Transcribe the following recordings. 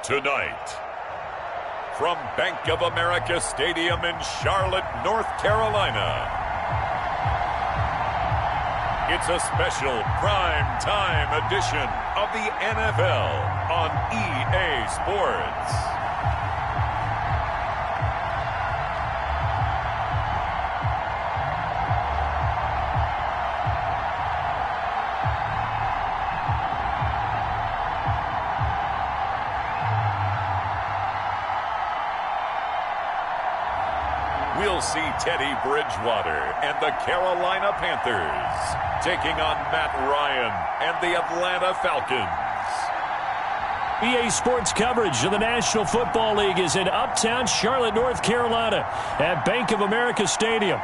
Tonight, from Bank of America Stadium in Charlotte, North Carolina, it's a special prime time edition of the NFL on EA Sports. We'll see Teddy Bridgewater and the Carolina Panthers taking on Matt Ryan and the Atlanta Falcons. EA Sports coverage of the National Football League is in uptown Charlotte, North Carolina at Bank of America Stadium.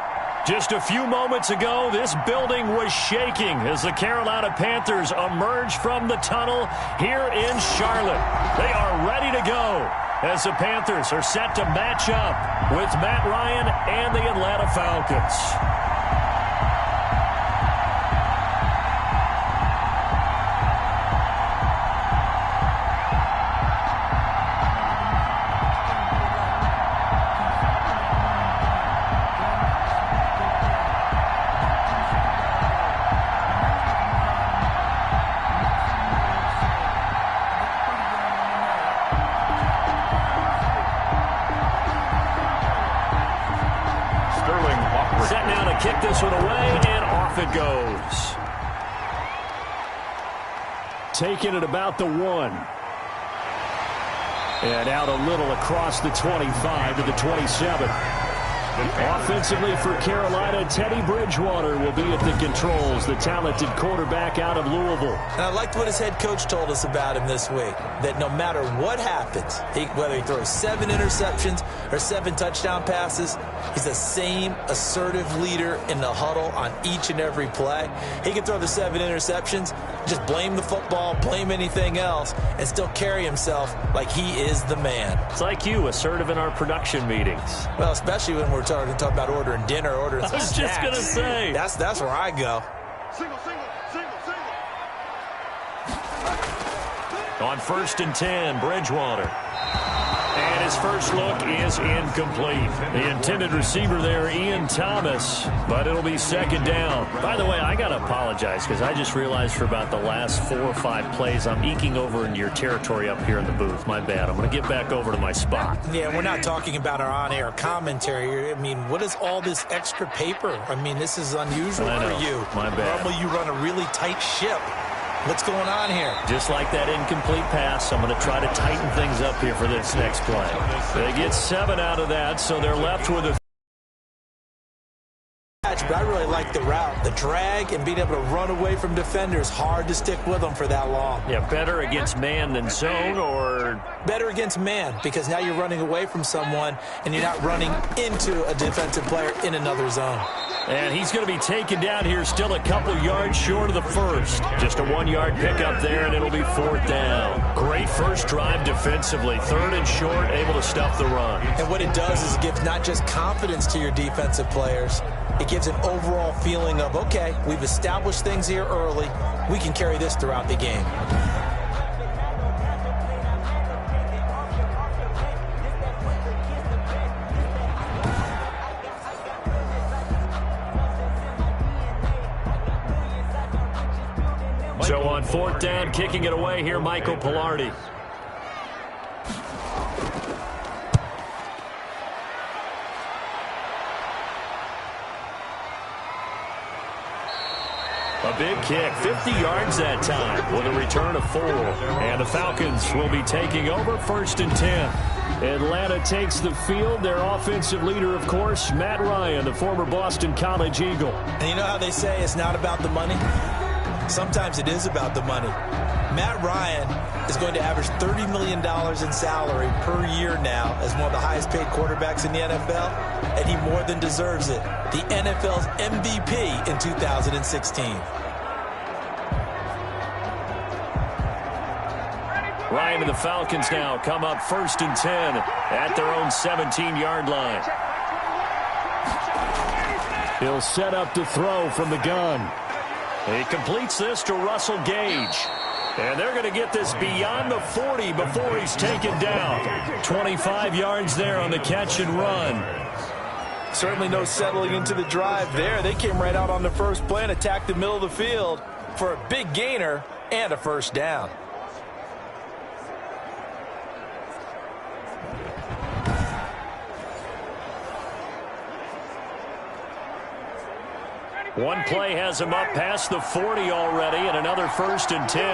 Just a few moments ago, this building was shaking as the Carolina Panthers emerged from the tunnel here in Charlotte. They are ready to go as the Panthers are set to match up with Matt Ryan and the Atlanta Falcons. Set now to kick this one away, and off it goes. Taking it about the 1. And out a little across the 25 to the 27. Offensively for Carolina, Teddy Bridgewater will be at the controls, the talented quarterback out of Louisville. And I liked what his head coach told us about him this week, that no matter what happens, whether he throws 7 interceptions or 7 touchdown passes, he's the same assertive leader in the huddle on each and every play. He can throw the 7 interceptions, just blame the football, blame anything else, and still carry himself like he is the man. It's like you, assertive in our production meetings. Well, especially when we're talking about ordering dinner, ordering some snacks. I was just going to say. That's where I go. Single. On 1st and 10, Bridgewater. And his first look is incomplete. The intended receiver there, Ian Thomas, but it'll be 2nd down. By the way, I got to apologize because I just realized for about the last 4 or 5 plays, I'm eking over into your territory up here in the booth. My bad. I'm going to get back over to my spot. Yeah, we're not talking about our on-air commentary here. I mean, what is all this extra paper? I mean, this is unusual for you. My bad. Normally you run a really tight ship. What's going on here? Just like that incomplete pass, I'm going to try to tighten things up here for this next play. They get 7 out of that, so they're left with a but I really like the route. The drag and being able to run away from defenders. Hard to stick with them for that long. Yeah, better against man than zone, or better against man, because now you're running away from someone and you're not running into a defensive player in another zone. And he's going to be taken down here, still a couple yards short of the first. Just a 1-yard pickup there, and it'll be 4th down. Great first drive defensively. 3rd and short, able to stuff the run. And what it does is it gives not just confidence to your defensive players, it gives an overall feeling of, okay, we've established things here early. We can carry this throughout the game. So on 4th down, kicking it away here, Michael Pilardi. A big kick, 50 yards that time with a return of 4. And the Falcons will be taking over 1st and 10. Atlanta takes the field. Their offensive leader, of course, Matt Ryan, the former Boston College Eagle. And you know how they say it's not about the money? Sometimes it is about the money. Matt Ryan is going to average $30 million in salary per year now as one of the highest paid quarterbacks in the NFL, and he more than deserves it. The NFL's MVP in 2016. Ryan and the Falcons now come up 1st and 10 at their own 17-yard line. He'll set up to throw from the gun. He completes this to Russell Gage. And they're going to get this beyond the 40 before he's taken down. 25 yards there on the catch and run. Certainly no settling into the drive there. They came right out on the first play and attacked the middle of the field for a big gainer and a first down. One play has him up past the 40 already, and another 1st and 10.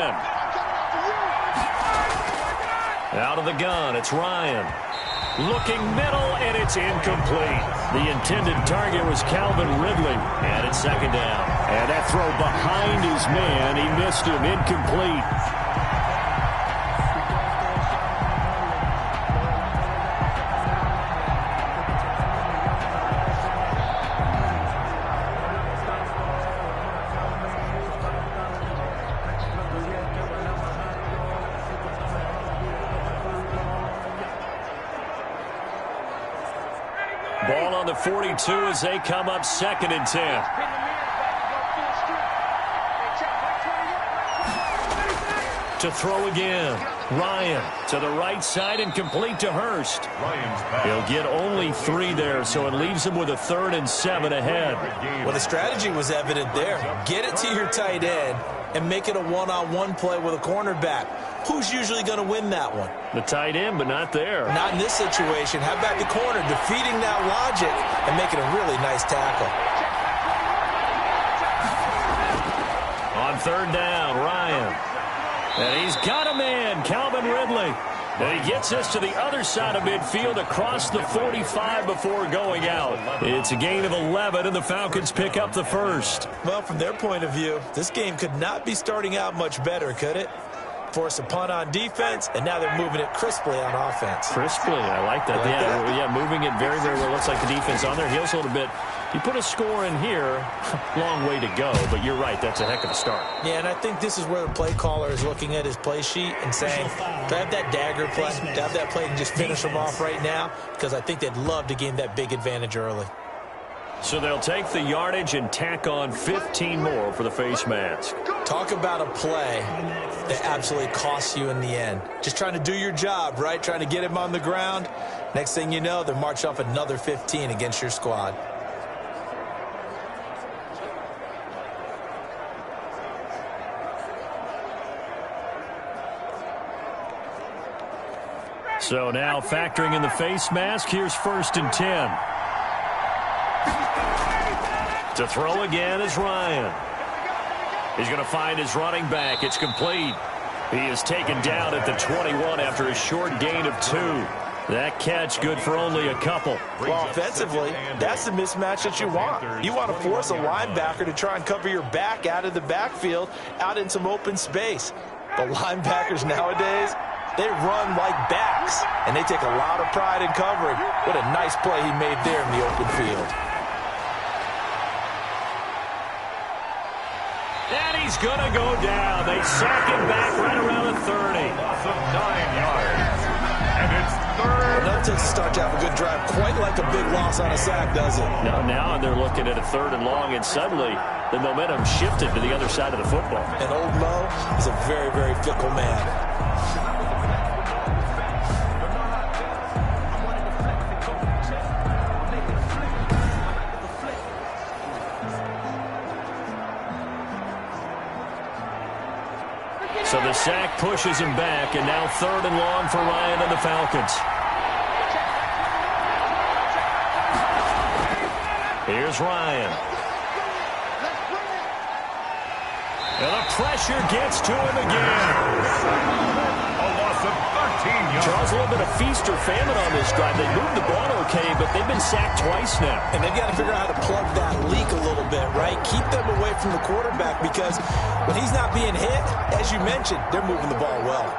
Out of the gun, it's Ryan. Looking middle, and it's incomplete. The intended target was Calvin Ridley, and it's 2nd down. And that throw behind his man, he missed him, incomplete. Ball on the 42 as they come up 2nd and 10. To throw again. Ryan to the right side and complete to Hurst. He'll get only 3 there, so it leaves him with a 3rd and 7 ahead. Well, the strategy was evident there. Get it to your tight end and make it a one-on-one play with a cornerback. Who's usually going to win that one? The tight end, but not there. Not in this situation. How about the corner defeating that logic and making a really nice tackle? On 3rd down, Ryan. And he's got a man, Calvin Ridley. And he gets us to the other side of midfield across the 45 before going out. It's a gain of 11, and the Falcons pick up the 1st. Well, from their point of view, this game could not be starting out much better, could it? Force a punt on defense, and now they're moving it crisply on offense. Crisply, I like that. Yeah, moving it very, very well. Looks like the defense on their heels a little bit. You put a score in here, long way to go, but you're right, that's a heck of a start. Yeah, and I think this is where the play caller is looking at his play sheet and saying, do I have that dagger play? Do I have that play and just finish them off right now? Because I think they'd love to gain that big advantage early. So they'll take the yardage and tack on 15 more for the face mask. Talk about a play that absolutely costs you in the end. Just trying to do your job, right? Trying to get him on the ground. Next thing you know, they're march off another 15 against your squad. So now factoring in the face mask, here's 1st and 10. To throw again is Ryan. He's going to find his running back. It's complete. He is taken down at the 21 after a short gain of 2. That catch good for only a couple. Well, offensively, that's the mismatch that you want. You want to force a linebacker to try and cover your back out of the backfield, out in some open space. But linebackers nowadays, they run like backs, and they take a lot of pride in covering. What a nice play he made there in the open field. And he's going to go down. They sack him back right around the 30. Loss of 9 yards. And it's 3rd. Well, that takes a start to have a good drive. Quite like a big loss on a sack, does it? No, now they're looking at a 3rd and long, and suddenly the momentum shifted to the other side of the football. And old Mo is a very, very fickle man. So the sack pushes him back, and now 3rd and long for Ryan and the Falcons. Here's Ryan. And the pressure gets to him again. A loss of 13 yards. Charles, a little bit of feast or famine on this drive. They moved the ball okay, but they've been sacked twice now. And they've got to figure out how to plug that leak a little bit, right? Keep them away from the quarterback, because when he's not being hit, as you mentioned, they're moving the ball well.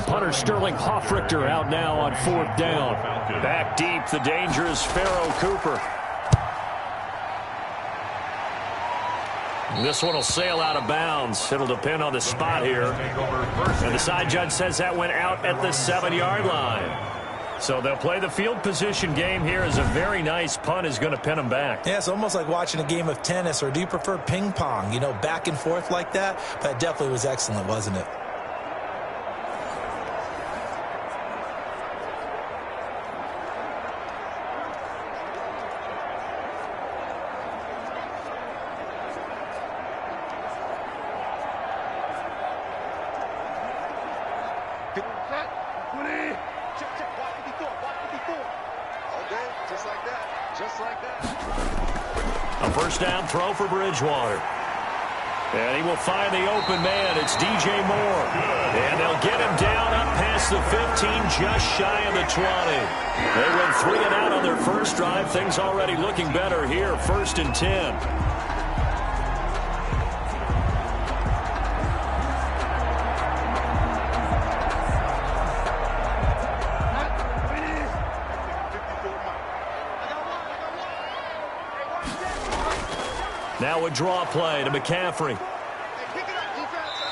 Punter Sterling Hoffrichter out now on 4th down. Back deep, the dangerous Pharaoh Cooper. This one will sail out of bounds. It'll depend on the spot here. And the side judge says that went out at the 7-yard line. So they'll play the field position game here as a very nice punt is going to pin them back. Yeah, it's almost like watching a game of tennis, or do you prefer ping pong? You know, back and forth like that? That definitely was excellent, wasn't it? A first down throw for Bridgewater. And he will find the open man. It's DJ Moore. And they'll get him down up past the 15, just shy of the 20. They went 3 and out on their first drive. Things already looking better here. 1st and 10. Now a draw play to McCaffrey.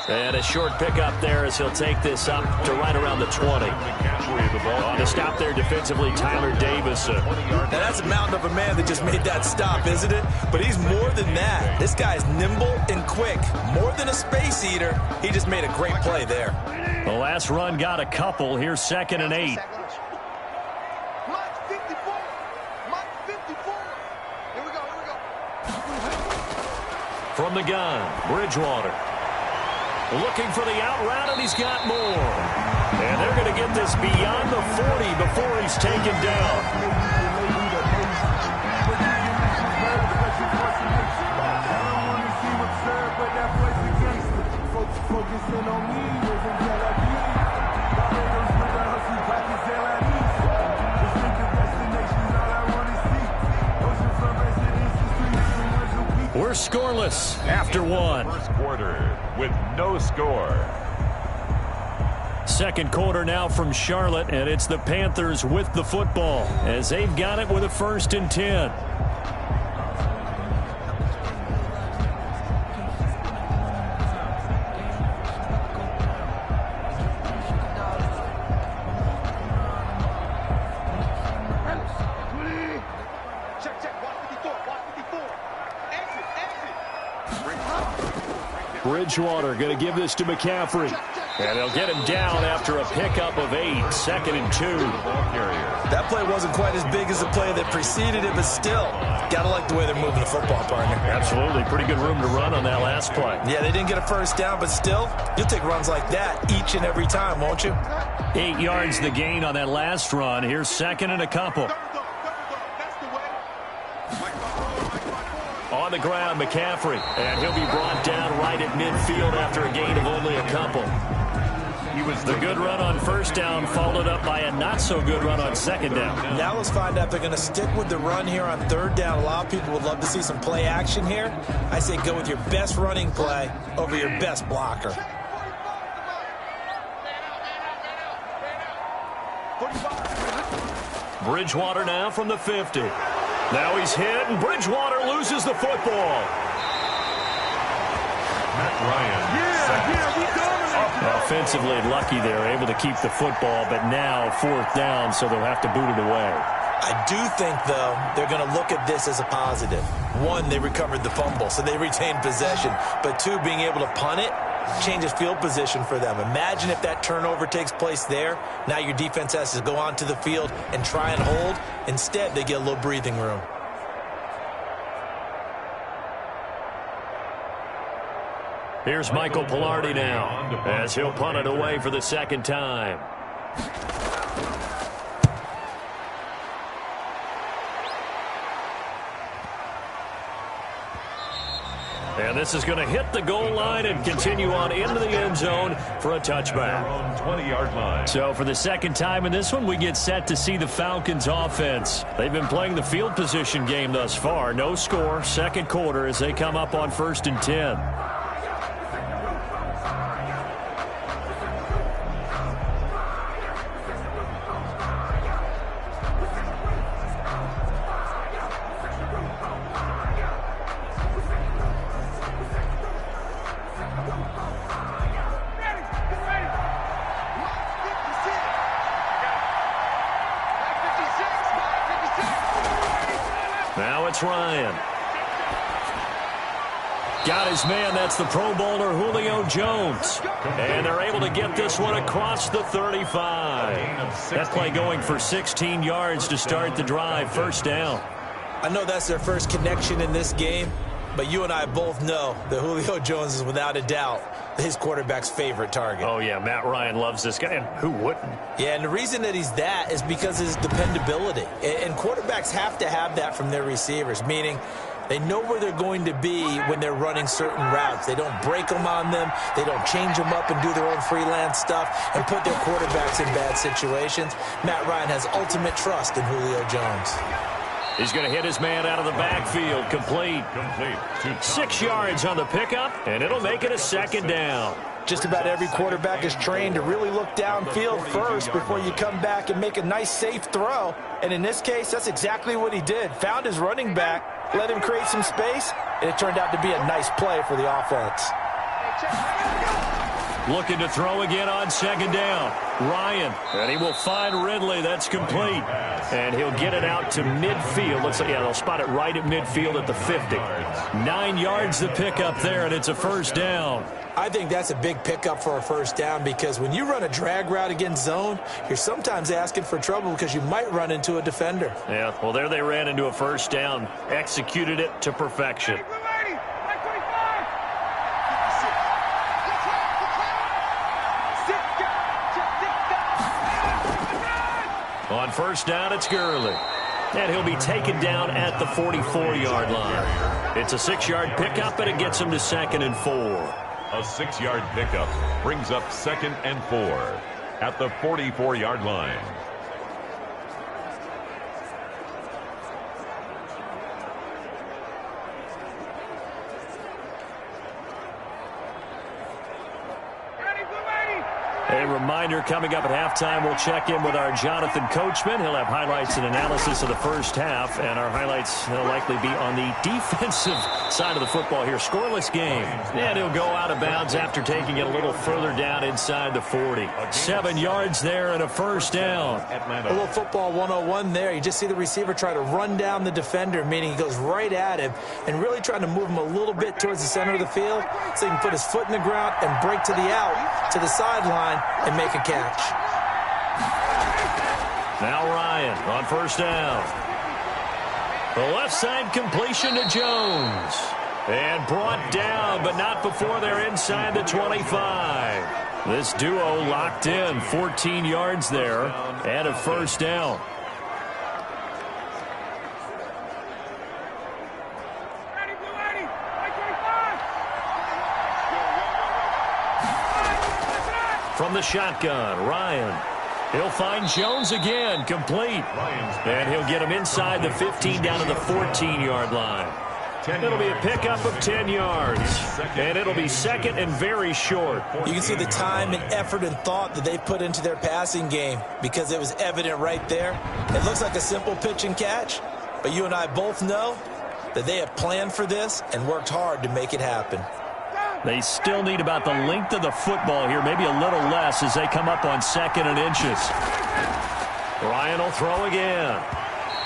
And a short pickup there as he'll take this up to right around the 20. On to stop there defensively, Tyler Davison. Now that's a mountain of a man that just made that stop, isn't it? But he's more than that. This guy's nimble and quick. More than a space eater. He just made a great play there. The last run got a couple. Here's 2nd and 8. From the gun, Bridgewater. Looking for the out route, and he's got more. And they're going to get this beyond the 40 before he's taken down. We're scoreless after one. First quarter with no score. Second quarter now from Charlotte, and it's the Panthers with the football as they've got it with a 1st and 10. Bridgewater going to give this to McCaffrey. And they'll get him down after a pickup of 8. 2nd and 2. That play wasn't quite as big as the play that preceded it, but still, got to like the way they're moving the football, partner. Absolutely. Pretty good room to run on that last play. Yeah, they didn't get a first down, but still, you'll take runs like that each and every time, won't you? 8 yards the gain on that last run. Here's 2nd and a couple. On the ground, McCaffrey. And he'll be brought down right at midfield after a gain of only a couple. He was the good run on first down, followed up by a not-so-good run on second down. Now let's find out if they're going to stick with the run here on third down. A lot of people would love to see some play action here. I say go with your best running play over your best blocker. Bridgewater now from the 50. Now he's hit, and Bridgewater loses the football. Matt Ryan. Offensively lucky they're able to keep the football, but now 4th down, so they'll have to boot it away. I do think, though, they're going to look at this as a positive. 1, they recovered the fumble, so they retained possession. But 2, being able to punt it changes field position for them. Imagine if that turnover takes place there. Now your defense has to go onto the field and try and hold. Instead, they get a little breathing room. Here's Michael Pilardi now as he'll punt it away for the 2nd time. And this is going to hit the goal line and continue on into the end zone for a touchback. 20-yard line. So for the 2nd time in this one, we get set to see the Falcons offense. They've been playing the field position game thus far. No score, 2nd quarter as they come up on 1st and 10. Now it's Ryan. Got his man. That's the Pro Bowler Julio Jones. And they're able to get this one across the 35. That play going for 16 yards to start the drive. First down. I know that's their first connection in this game, but you and I both know that Julio Jones is without a doubt his quarterback's favorite target. Oh, yeah, Matt Ryan loves this guy, and who wouldn't? Yeah, and the reason that he's that is because of his dependability. And quarterbacks have to have that from their receivers, meaning they know where they're going to be when they're running certain routes. They don't break them on them. They don't change them up and do their own freelance stuff and put their quarterbacks in bad situations. Matt Ryan has ultimate trust in Julio Jones. He's going to hit his man out of the backfield. Complete. 6 yards on the pickup, and it'll make it a second down. Just about every quarterback is trained to really look downfield first before you come back and make a nice, safe throw. And in this case, that's exactly what he did. Found his running back, let him create some space, and it turned out to be a nice play for the offense. Looking to throw again on second down. Ryan, and he will find Ridley. That's complete. And he'll get it out to midfield. Looks like, yeah, they'll spot it right at midfield at the 50. 9 yards to pick up there, and it's a first down. I think that's a big pickup for a first down because when you run a drag route against zone, you're sometimes asking for trouble because you might run into a defender. Yeah, well, there they ran into a first down. Executed it to perfection. On first down, it's Gurley. And he'll be taken down at the 44-yard line. It's a 6-yard pickup, and it gets him to 2nd and 4. A 6-yard pickup brings up 2nd and 4 at the 44-yard line. A reminder, coming up at halftime, we'll check in with our Jonathan Coachman. He'll have highlights and analysis of the first half, and our highlights will likely be on the defensive side of the football here. Scoreless game. And he'll go out of bounds after taking it a little further down inside the 40. 7 yards there and a first down. A little football 101 there. You just see the receiver try to run down the defender, meaning he goes right at him and really trying to move him a little bit towards the center of the field so he can put his foot in the ground and break to the out, to the sideline, and make a catch. Now Ryan on first down. The left side completion to Jones. And brought down, but not before they're inside the 25. This duo locked in. 14 yards there and a first down. From the shotgun, Ryan. He'll find Jones again, complete. And he'll get him inside the 15 down to the 14-yard line. It'll be a pickup of 10 yards. And it'll be 2nd and very short. You can see the time and effort and thought that they put into their passing game because it was evident right there. It looks like a simple pitch and catch, but you and I both know that they have planned for this and worked hard to make it happen. They still need about the length of the football here, maybe a little less as they come up on 2nd and inches. Ryan will throw again.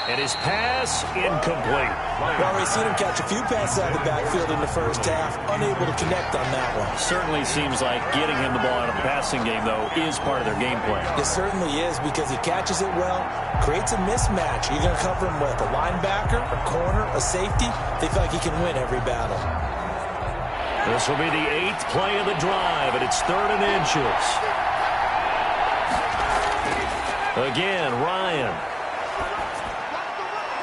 And his pass incomplete. We've already seen him catch a few passes out of the backfield in the first half, unable to connect on that one. Certainly seems like getting him the ball out of the passing game, though, is part of their game plan. It certainly is because he catches it well, creates a mismatch. You're going to cover him with a linebacker, a corner, a safety. They feel like he can win every battle. This will be the 8th play of the drive, and it's 3rd and inches. Again, Ryan.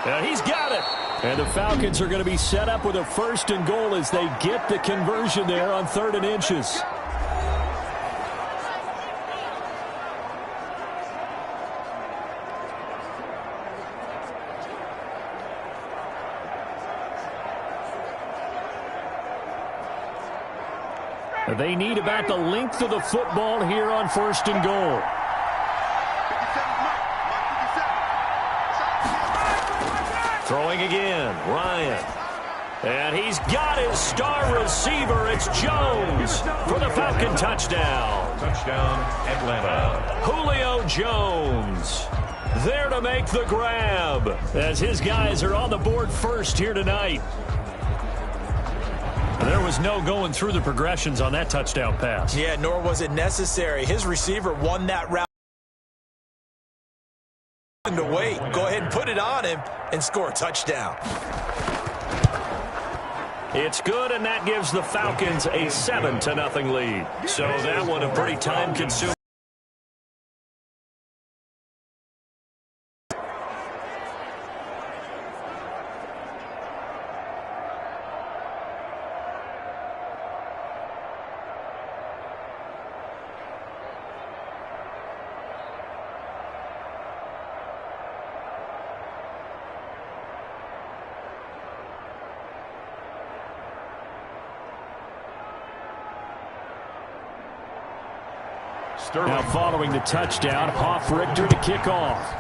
And he's got it. And the Falcons are going to be set up with a 1st and goal as they get the conversion there on 3rd and inches. They need about the length of the football here on 1st and goal. Throwing again, Ryan. And he's got his star receiver. It's Jones for the Falcon touchdown. Touchdown, Atlanta. Julio Jones. there to make the grab, as his guys are on the board first here tonight. There was no going through the progressions on that touchdown pass. Yeah, nor was it necessary. His receiver won that route. To wait, go ahead and put it on him and score a touchdown. It's good, and that gives the Falcons a 7-0 lead. So that one a pretty time-consuming. Now following the touchdown, Richter to kick off.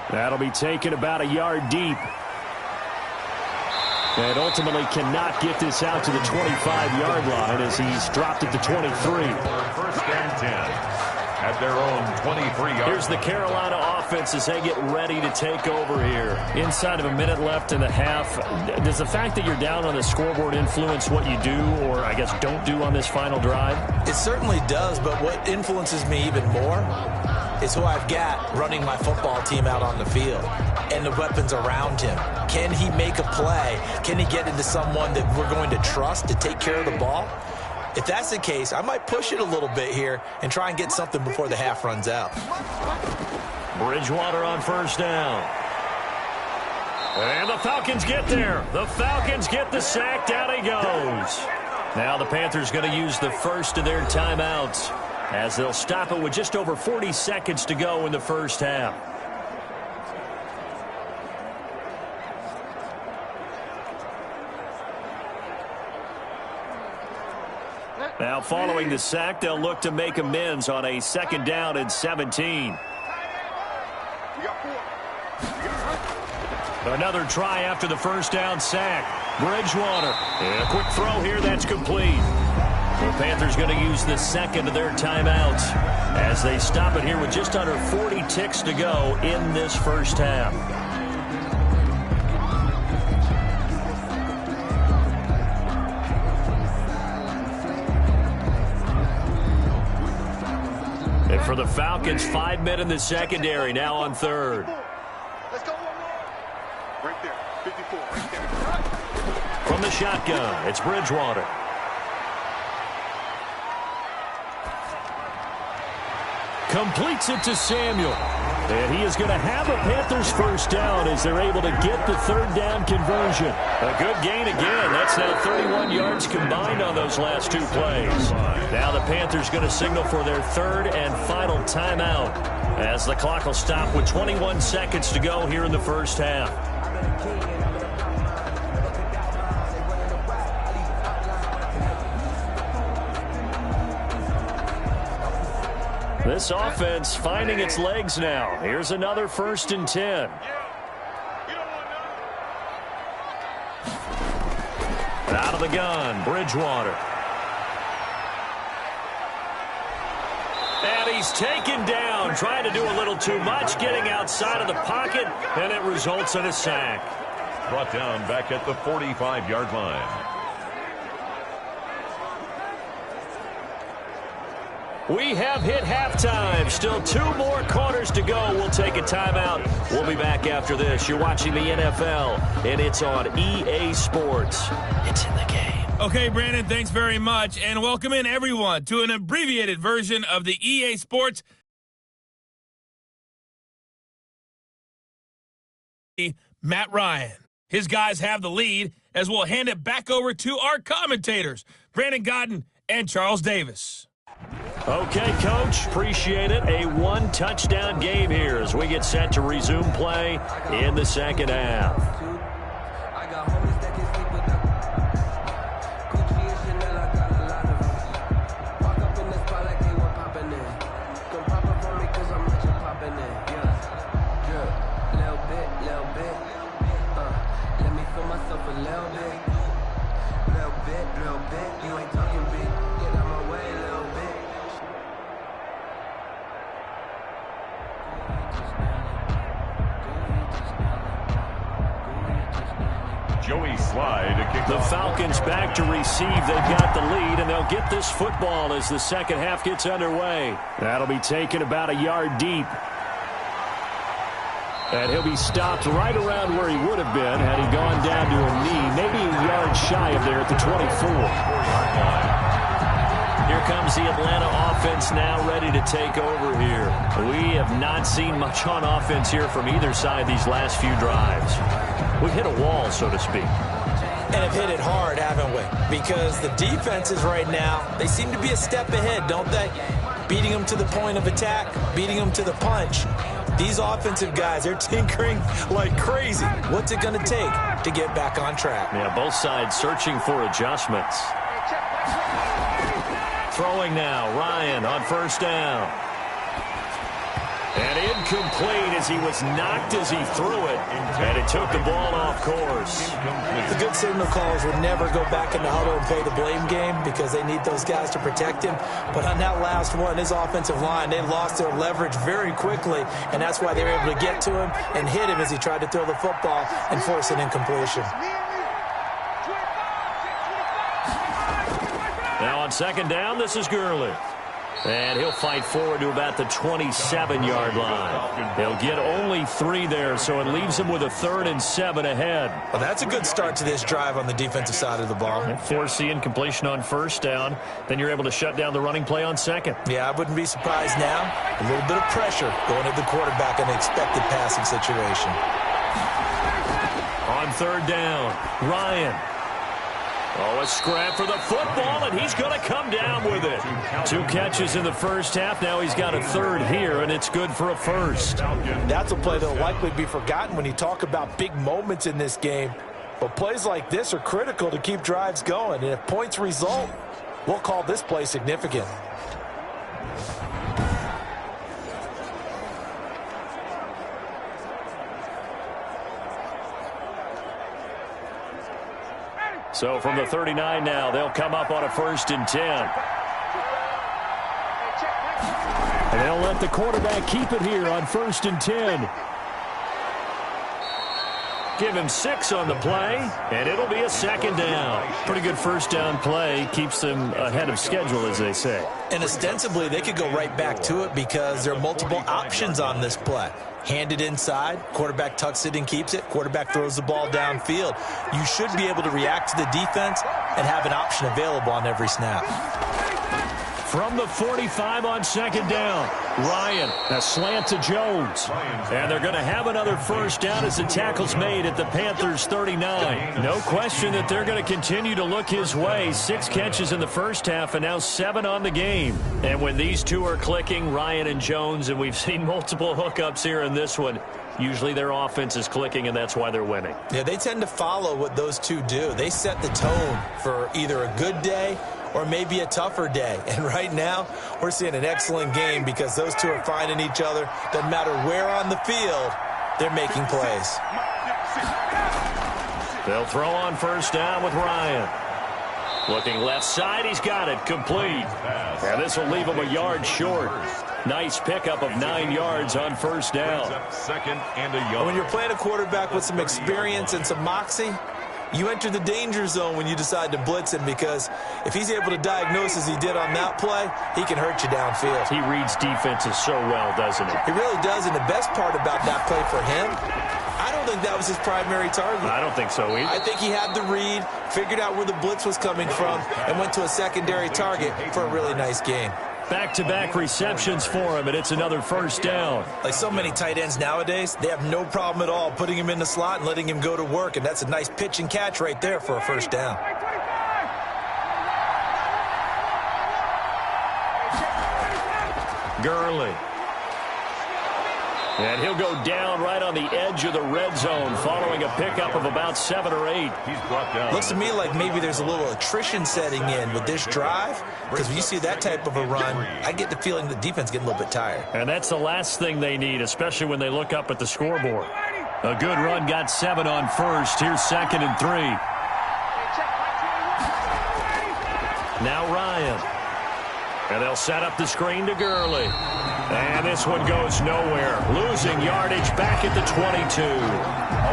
That'll be taken about a yard deep. And ultimately cannot get this out to the 25-yard line as he's dropped at the 23. First and 10 at their own 23-yard. Here's the Carolina offense as they get ready to take over here. Inside of a minute left in the half, does the fact that you're down on the scoreboard influence what you do, or I guess don't do on this final drive? It certainly does, but what influences me even more is who I've got running my football team out on the field and the weapons around him. Can he make a play? Can he get into someone that we're going to trust to take care of the ball? If that's the case, I might push it a little bit here and try and get something before the half runs out. Bridgewater on first down. And the Falcons get there. The Falcons get the sack. Down he goes. Now the Panthers going to use the first of their timeouts as they'll stop it with just over 40 seconds to go in the first half. Now following the sack, they'll look to make amends on a 2nd down and 17. Another try after the first down sack. Bridgewater. And a quick throw here, that's complete. The Panthers going to use the second of their timeouts as they stop it here with just under 40 ticks to go in this first half. And for the Falcons, 5 men in the secondary, now on third. Let's go. Right there, 54, right there. From the shotgun, it's Bridgewater. Completes it to Samuel. And he is going to have a Panthers first down as they're able to get the 3rd down conversion. A good gain again. That's now 31 yards combined on those last 2 plays. Now the Panthers going to signal for their 3rd and final timeout as the clock will stop with 21 seconds to go here in the first half. This offense finding its legs now. Here's another 1st and 10. Out of the gun, Bridgewater. And he's taken down, trying to do a little too much, getting outside of the pocket, and it results in a sack. Brought down back at the 45-yard line. We have hit halftime. Still 2 more quarters to go. We'll take a timeout. We'll be back after this. You're watching the NFL, and it's on EA Sports. It's in the game. Okay, Brandon, thanks very much. And welcome in, everyone, to an abbreviated version of the EA Sports Matt Ryan. His guys have the lead as we'll hand it back over to our commentators, Brandon Godden and Charles Davis. Okay, Coach, appreciate it. A 1-touchdown game here as we get set to resume play in the second half. Joey Sly to kick The off. Falcons back to receive. They've got the lead, and they'll get this football as the second half gets underway. That'll be taken about a yard deep. And he'll be stopped right around where he would have been had he gone down to a knee, maybe a yard shy of there at the 24. Here comes the Atlanta offense now ready to take over here. We have not seen much on offense here from either side these last few drives. We've hit a wall, so to speak. And have hit it hard, haven't we? Because the defenses right now, they seem to be a step ahead, don't they? Beating them to the point of attack, beating them to the punch. These offensive guys, they're tinkering like crazy. What's it going to take to get back on track? Yeah, both sides searching for adjustments. Throwing now, Ryan on first down. And incomplete as he was knocked as he threw it. And it took the ball off course. The good signal callers would never go back in the huddle and play the blame game because they need those guys to protect him. But on that last one, his offensive line, they lost their leverage very quickly. And that's why they were able to get to him and hit him as he tried to throw the football and force an incompletion. Now on second down, this is Gurley. And he'll fight forward to about the 27-yard line. He'll get only 3 there, so it leaves him with a 3rd and 7 ahead. Well, that's a good start to this drive on the defensive side of the ball. Force the incompletion on first down. Then you're able to shut down the running play on second. Yeah, I wouldn't be surprised now. A little bit of pressure going at the quarterback in an expected passing situation. On third down, Ryan. Oh, a scrap for the football, and he's going to come down with it. 2 catches in the first half. Now he's got a 3rd here, and it's good for a 1st. That's a play that will likely be forgotten when you talk about big moments in this game. But plays like this are critical to keep drives going. And if points result, we'll call this play significant. So from the 39 now, they'll come up on a 1st and 10. And they'll let the quarterback keep it here on 1st and 10. Give him 6 on the play, and it'll be a 2nd down. Pretty good first down play. Keeps them ahead of schedule, as they say. And ostensibly, they could go right back to it because there are multiple options on this play. Hand it inside, quarterback tucks it and keeps it, quarterback throws the ball downfield. You should be able to react to the defense and have an option available on every snap. From the 45 on 2nd down, Ryan, a slant to Jones. And they're going to have another 1st down as the tackle's made at the Panthers 39. No question that they're going to continue to look his way. 6 catches in the first half and now 7 on the game. And when these two are clicking, Ryan and Jones, and we've seen multiple hookups here in this one, usually their offense is clicking, and that's why they're winning. Yeah, they tend to follow what those two do. They set the tone for either a good day or maybe a tougher day. And right now, we're seeing an excellent game because those two are finding each other. Doesn't matter where on the field, they're making plays. They'll throw on 1st down with Ryan. Looking left side, he's got it, complete. And this will leave him a yard short. Nice pickup of 9 yards on 1st down. 2nd and a yard. When you're playing a quarterback with some experience and some moxie, you enter the danger zone when you decide to blitz him because if he's able to diagnose as he did on that play, he can hurt you downfield. He reads defenses so well, doesn't he? He really does, and the best part about that play for him, I don't think that was his primary target. I don't think so either. I think he had the read, figured out where the blitz was coming from, and went to a secondary target for a really nice gain. Back-to-back receptions for him, and it's another 1st down. Like so many tight ends nowadays, they have no problem at all putting him in the slot and letting him go to work, and that's a nice pitch and catch right there for a 1st down. Gurley. And he'll go down right on the edge of the red zone following a pickup of about 7 or 8. He's brought down. Looks to me like maybe there's a little attrition setting in with this drive because when you see that type of a run, I get the feeling the defense getting a little bit tired. And that's the last thing they need, especially when they look up at the scoreboard. A good run got 7 on 1st. Here's 2nd and 3. Now Ryan. And they'll set up the screen to Gurley. And this one goes nowhere. Losing yardage back at the 22.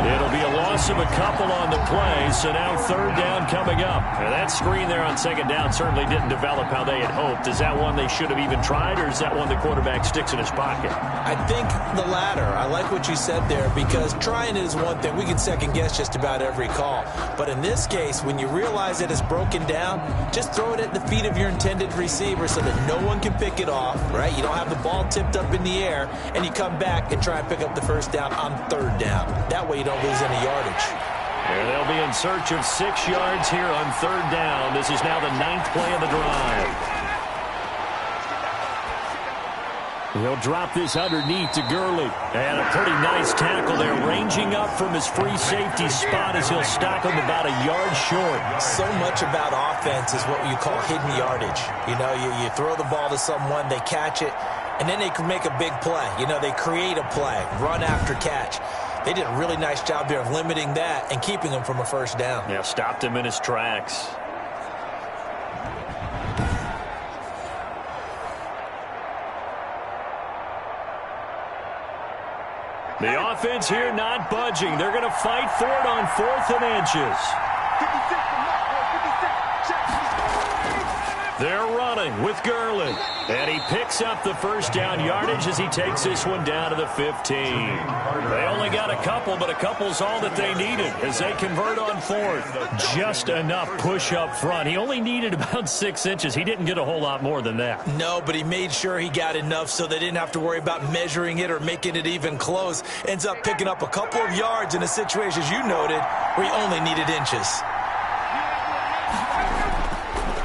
It'll be a loss of a couple on the play, so now third down coming up. And that screen there on second down certainly didn't develop how they had hoped. Is that one they should have even tried, or is that one the quarterback sticks in his pocket? I think the latter. I like what you said there, because trying it is one thing. We can second-guess just about every call. But in this case, when you realize that it's broken down, just throw it at the feet of your intended receiver so that no one can pick it off, right? You don't have the ball tipped up in the air, and you come back and try and pick up the first down on third down. That way you don't lose any yardage. And they'll be in search of 6 yards here on third down. This is now the 9th play of the drive. He'll drop this underneath to Gurley. And a pretty nice tackle there, ranging up from his free safety spot as he'll stop him about a yard short. So much about offense is what you call hidden yardage. You know, you throw the ball to someone, they catch it, and then they can make a big play. You know, they create a play, run after catch. They did a really nice job there of limiting that and keeping him from a first down. Yeah, stopped him in his tracks. The offense here not budging. They're going to fight for it on 4th and inches. They're running with Gurley. And he picks up the first down yardage as he takes this one down to the 15. They only got a couple, but a couple's all that they needed as they convert on 4th. Just enough push up front. He only needed about 6 inches. He didn't get a whole lot more than that. No, but he made sure he got enough so they didn't have to worry about measuring it or making it even close. Ends up picking up a couple of yards in a situation, as you noted, where he only needed inches.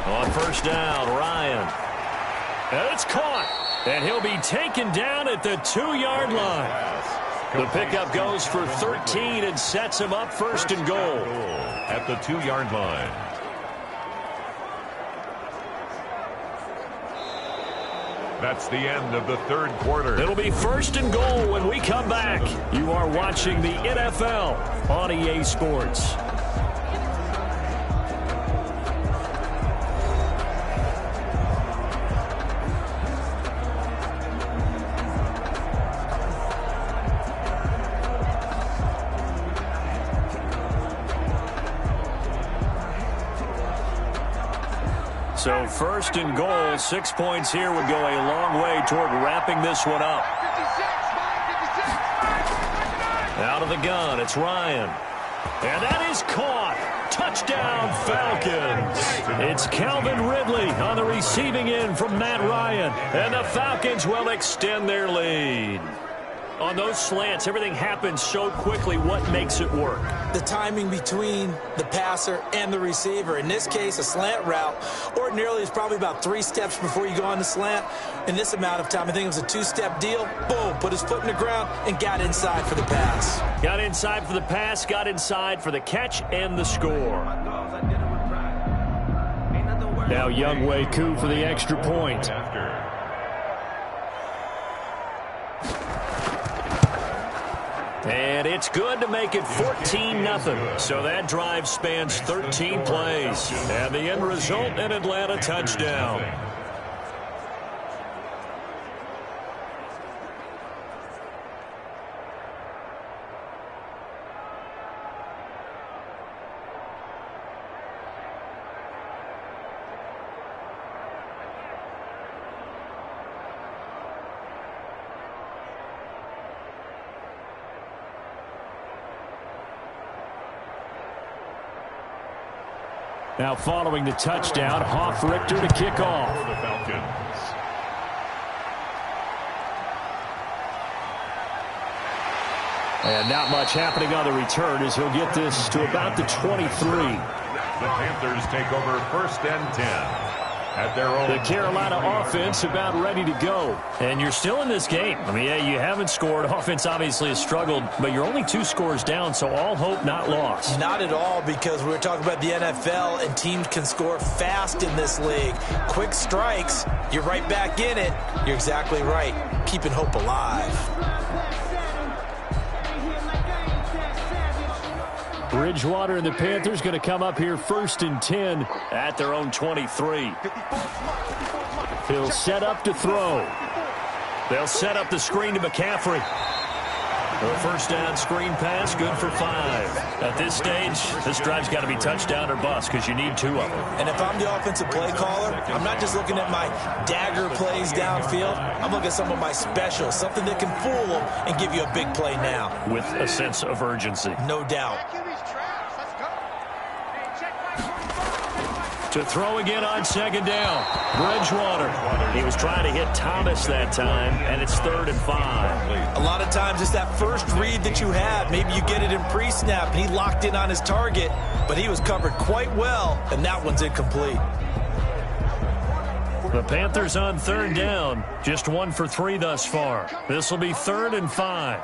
On first down, Ryan. And it's caught. And he'll be taken down at the 2-yard line. The pickup goes for 13 and sets him up first and goal. At the 2-yard line. That's the end of the third quarter. It'll be first and goal when we come back. You are watching the NFL on EA Sports. So first and goal, 6 points here would go a long way toward wrapping this one up. Out of the gun, it's Ryan. And that is caught. Touchdown, Falcons. It's Calvin Ridley on the receiving end from Matt Ryan. And the Falcons will extend their lead. On those slants, everything happens so quickly. What makes it work? The timing between the passer and the receiver. In this case, a slant route ordinarily is probably about 3 steps before you go on the slant. In this amount of time, I think it was a 2-step deal. Boom, put his foot in the ground and got inside for the pass. Got inside for the pass, got inside for the catch and the score. Now Younghoe Koo for the extra point. And it's good to make it 14-0. So that drive spans 13 plays. And the end result, an Atlanta touchdown. Now following the touchdown, Hoff-Richter to kick off. For the Falcons. And not much happening on the return as he'll get this to about the 23. The Panthers take over first and 10. At their own. The Carolina offense about ready to go. And you're still in this game. I mean, yeah, you haven't scored. Offense obviously has struggled, but you're only 2 scores down, so all hope not lost. Not at all, because we were talking about the NFL, and teams can score fast in this league. Quick strikes, you're right back in it. You're exactly right. Keeping hope alive. Bridgewater and the Panthers going to come up here first and 10 at their own 23. He'll set up to throw. They'll set up the screen to McCaffrey. The first down screen pass, good for 5. At this stage, this drive's got to be touchdown or bust because you need 2 of them. And if I'm the offensive play caller, I'm not just looking at my dagger plays downfield. I'm looking at some of my specials, something that can fool them and give you a big play now. With a sense of urgency. No doubt. To throw again on second down. Bridgewater. He was trying to hit Thomas that time, and it's 3rd and 5. A lot of times it's that first read that you have. Maybe you get it in pre-snap, and he locked in on his target, but he was covered quite well, and that one's incomplete. The Panthers on 3rd down. Just 1 for 3 thus far. This will be 3rd and 5.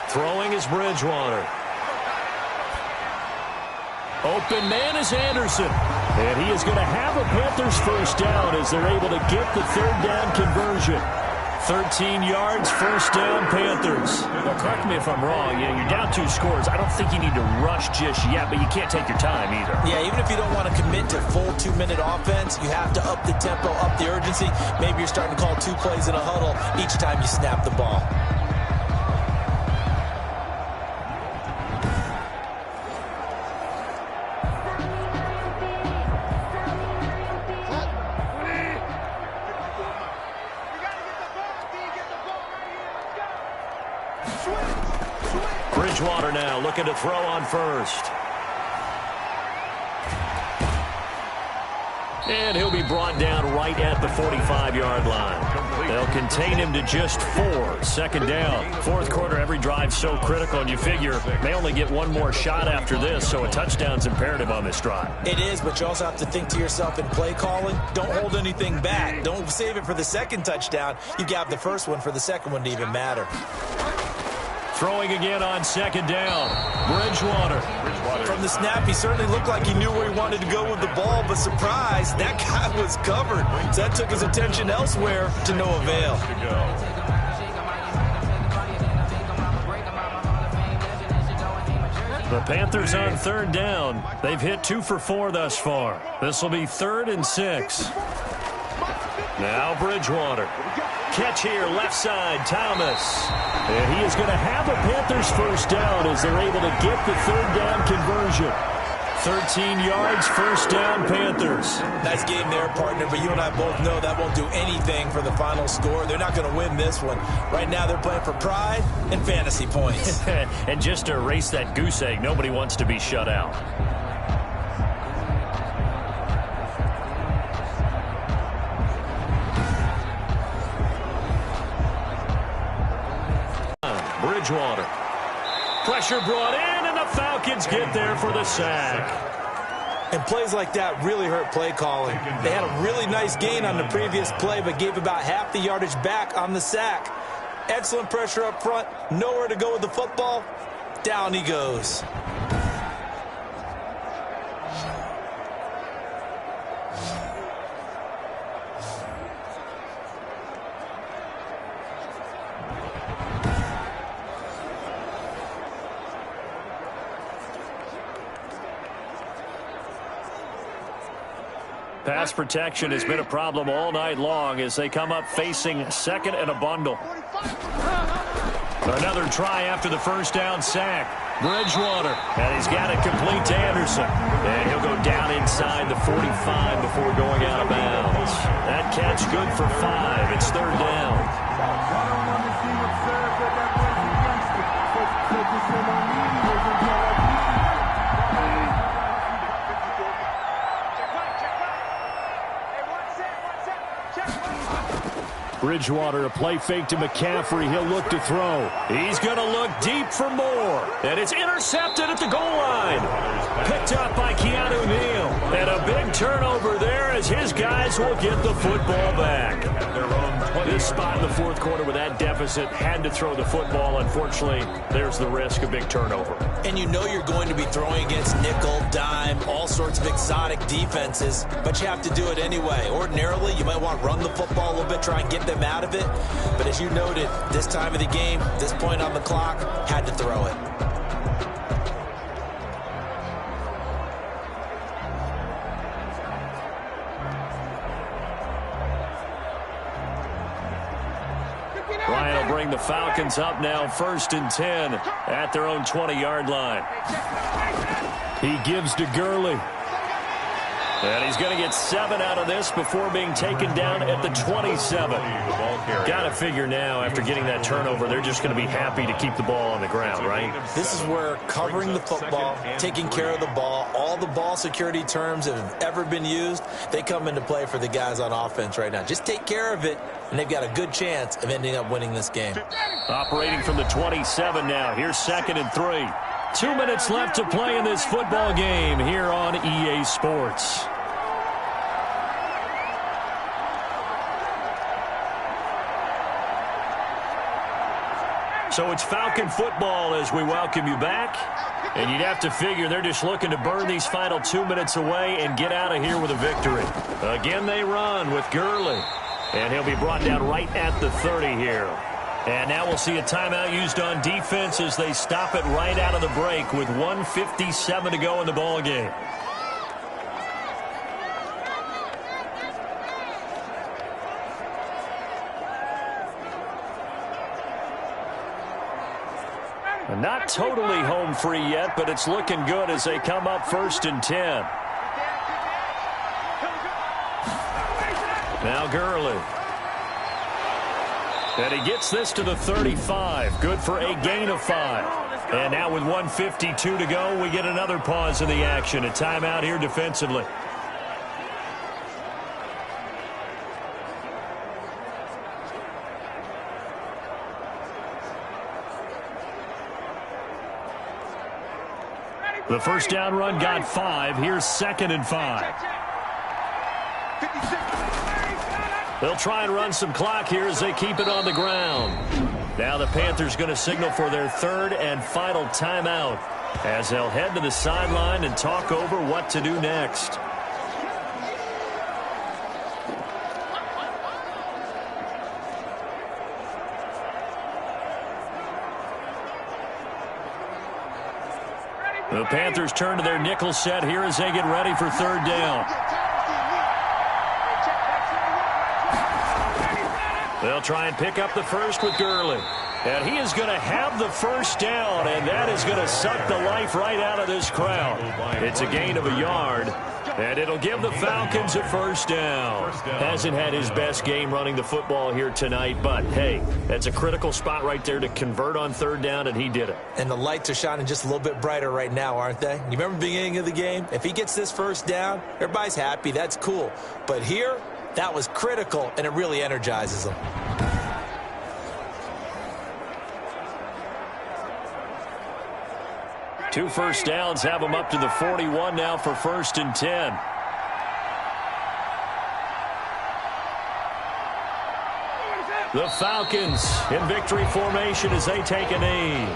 Throwing is Bridgewater. Open man is Anderson. And he is going to have a Panthers first down as they're able to get the 3rd down conversion. 13 yards, first down, Panthers. Well, correct me if I'm wrong. You're down 2 scores. I don't think you need to rush just yet, but you can't take your time either. Yeah, even if you don't want to commit to full 2-minute offense, you have to up the tempo, up the urgency. Maybe you're starting to call 2 plays in a huddle each time you snap the ball. Bridgewater now looking to throw on first. And he'll be brought down right at the 45-yard line. They'll contain him to just 4. Second down. Fourth quarter, every drive's so critical, and you figure they only get 1 more shot after this, so a touchdown's imperative on this drive. It is, but you also have to think to yourself in play calling, don't hold anything back. Don't save it for the second touchdown. You got the first one for the second one to even matter. Throwing again on second down. Bridgewater. From the snap, he certainly looked like he knew where he wanted to go with the ball, but surprise, that guy was covered. So that took his attention elsewhere to no avail. The Panthers on 3rd down. They've hit 2 for 4 thus far. This will be 3rd and 6. Now Bridgewater. Catch here, left side, Thomas. And he is going to have a Panthers first down as they're able to get the 3rd down conversion. 13 yards, first down, Panthers. Nice game there, partner, but you and I both know that won't do anything for the final score. They're not going to win this one. Right now they're playing for pride and fantasy points. And just to erase that goose egg, nobody wants to be shut out. Bridgewater. Pressure brought in, and the Falcons get there for the sack. And plays like that really hurt play calling. They had a really nice gain on the previous play, but gave about half the yardage back on the sack. Excellent pressure up front. Nowhere to go with the football. Down he goes. Pass protection has been a problem all night long as they come up facing second and a bundle. Another try after the first down sack. Bridgewater, and he's got it complete to Anderson. And he'll go down inside the 45 before going out of bounds. That catch good for 5. It's 3rd down. Bridgewater, a play fake to McCaffrey. He'll look to throw. He's going to look deep for more. And it's intercepted at the goal line. Picked up by Keanu Neal. And a big turnover there as his guys will get the football back. This spot in the fourth quarter with that deficit had to throw the football. Unfortunately, there's the risk of big turnover. And you know you're going to be throwing against nickel, dime, all sorts of exotic defenses, but you have to do it anyway. Ordinarily, you might want to run the football a little bit, try and get them out of it. But as you noted, this time of the game, this point on the clock, had to throw it. bring the Falcons up now 1st and 10 at their own 20-yard line. He gives to Gurley. And he's going to get 7 out of this before being taken down at the 27. Got to figure now, after getting that turnover, they're just going to be happy to keep the ball on the ground, right? This is where covering the football, taking care of the ball, all the ball security terms that have ever been used, they come into play for the guys on offense right now. Just take care of it, and they've got a good chance of ending up winning this game. Operating from the 27 now. Here's 2nd and 3. 2 minutes left to play in this football game here on EA Sports. So it's Falcon football as we welcome you back. And you'd have to figure they're just looking to burn these final 2 minutes away and get out of here with a victory. Again, they run with Gurley. And he'll be brought down right at the 30 here. And now we'll see a timeout used on defense as they stop it right out of the break with 1:57 to go in the ball game. Not totally home free yet, but it's looking good as they come up 1st and 10. Now Gurley. And he gets this to the 35. Good for a gain of 5. And now with 1:52 to go, we get another pause in the action. A timeout here defensively. The first down run got 5. Here's 2nd and 5. They'll try and run some clock here as they keep it on the ground. Now the Panthers going to signal for their 3rd and final timeout as they'll head to the sideline and talk over what to do next. The Panthers turn to their nickel set here as they get ready for 3rd down. They'll try and pick up the first with Gurley. And he is going to have the first down, and that is going to suck the life right out of this crowd. It's a gain of a yard, and it'll give the Falcons a 1st down. Hasn't had his best game running the football here tonight, but, hey, that's a critical spot right there to convert on 3rd down, and he did it. And the lights are shining just a little bit brighter right now, aren't they? You remember the beginning of the game? If he gets this 1st down, everybody's happy. That's cool. But here, that was critical, and it really energizes them. Two first downs have them up to the 41 now for 1st and 10. The Falcons in victory formation as they take a knee.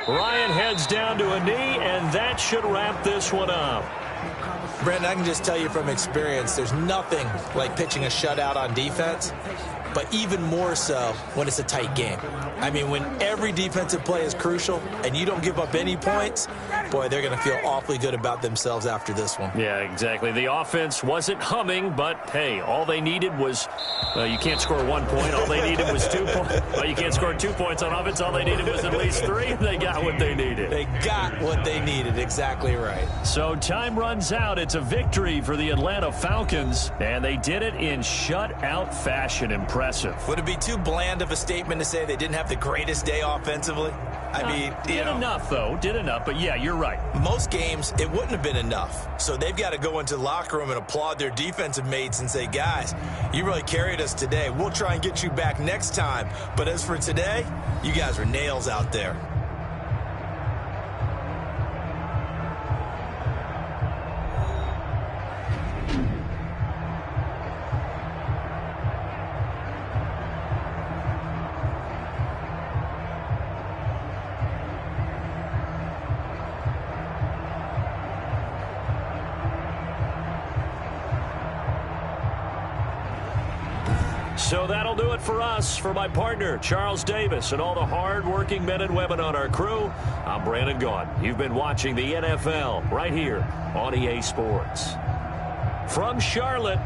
Ryan heads down to a knee, and that should wrap this one up. Brandon, I can just tell you from experience, there's nothing like pitching a shutout on defense, but even more so when it's a tight game. I mean, when every defensive play is crucial and you don't give up any points, boy, they're going to feel awfully good about themselves after this one. Yeah, exactly. The offense wasn't humming, but, hey, all they needed was you can't score 1 point. All they needed was 2 points. Well, you can't score 2 points on offense. All they needed was at least 3. They got what they needed. They got what they needed. Exactly right. So time runs out. It's a victory for the Atlanta Falcons, and they did it in shutout fashion. Impressive. Would it be too bland of a statement to say they didn't have the greatest day offensively? I mean, did enough, though. Did enough, but yeah, you're right. Most games, it wouldn't have been enough. So they've got to go into the locker room and applaud their defensive mates and say, guys, you really carried us today. We'll try and get you back next time. But as for today, you guys were nails out there. So that'll do it for us. For my partner, Charles Davis, and all the hard-working men and women on our crew, I'm Brandon Gaudin. You've been watching the NFL right here on EA Sports. From Charlotte,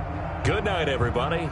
good night, everybody.